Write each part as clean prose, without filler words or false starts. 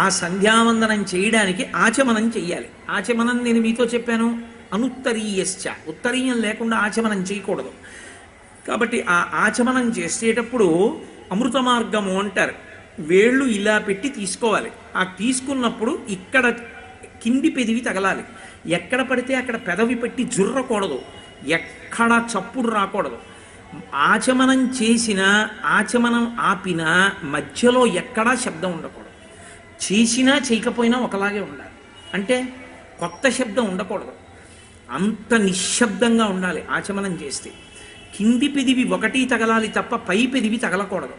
ఆ సంధ్యావందనం చేయడానికి ఆచమనం చెయ్యాలి. ఆచమనం నేను మీతో చెప్పాను, అనుత్తరీయశ్చ, ఉత్తరీయం లేకుండా ఆచమనం చేయకూడదు. కాబట్టి ఆ ఆచమనం చేసేటప్పుడు అమృత మార్గము అంటారు. వేళ్ళు ఇలా పెట్టి తీసుకోవాలి. ఆ తీసుకున్నప్పుడు ఇక్కడ కింది పెదివి తగలాలి. ఎక్కడ పడితే అక్కడ పెదవి పెట్టి జుర్రకూడదు, ఎక్కడ చప్పుడు రాకూడదు. ఆచమనం చేసిన ఆచమనం ఆపినా మధ్యలో ఎక్కడా శబ్దం ఉండకూడదు. చేసినా చేయకపోయినా ఒకలాగే ఉండాలి. అంటే కొత్త శబ్దం ఉండకూడదు, అంత నిశ్శబ్దంగా ఉండాలి ఆచమనం చేస్తే. కింది పెదివి ఒకటి తగలాలి తప్ప పై పెదివి తగలకూడదు.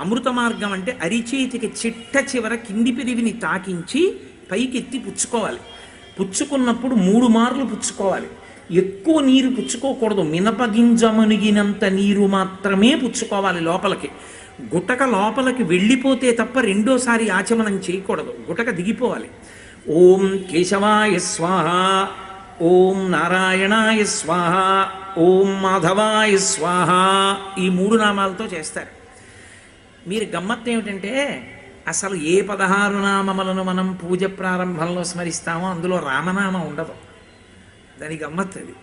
అమృత మార్గం అంటే అరిచేతికి చిట్ట చివర కింది పెదివిని తాకించి పైకెత్తి పుచ్చుకోవాలి. పుచ్చుకున్నప్పుడు 3 మార్లు పుచ్చుకోవాలి. ఎక్కువ నీరు పుచ్చుకోకూడదు, మినపగింజ మునిగినంత నీరు మాత్రమే పుచ్చుకోవాలి లోపలికి. గుటక లోపలికి వెళ్ళిపోతే తప్ప రెండోసారి ఆచమనం చేయకూడదు, గుటక దిగిపోవాలి. ఓం కేశవాయ స్వాహ, ఓం నారాయణాయ స్వాహ, ఓం మాధవాయ స్వాహ, ఈ 3 నామాలతో చేస్తారు. మీరు గమ్మత్తు ఏమిటంటే అసలు ఏ 16 నామములను మనం పూజ ప్రారంభంలో స్మరిస్తామో అందులో రామనామం ఉండదు. దాని గమ్మత్తు అది.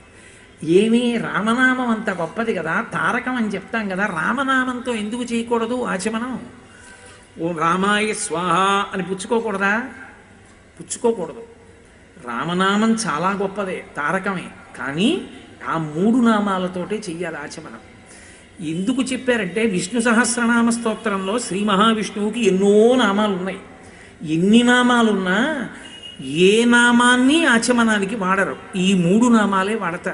ఏమీ రామనామం అంత గొప్పది కదా, తారకం అని చెప్తాం కదా, రామనామంతో ఎందుకు చేయకూడదు ఆచమనం? ఓ రామాయ స్వాహ అని పుచ్చుకోకూడదా? పుచ్చుకోకూడదు. రామనామం చాలా గొప్పదే, తారకమే. కానీ ఆ 3 నామాలతోటే చెయ్యాలి ఆచమనం. ఎందుకు చెప్పారంటే విష్ణు సహస్రనామ స్తోత్రంలో శ్రీ మహావిష్ణువుకి ఎన్నో నామాలు ఉన్నాయి. ఎన్ని నామాలున్నా ఏ నామాన్ని ఆచమనానికి వాడరు, ఈ 3 నామాలే వాడతారు.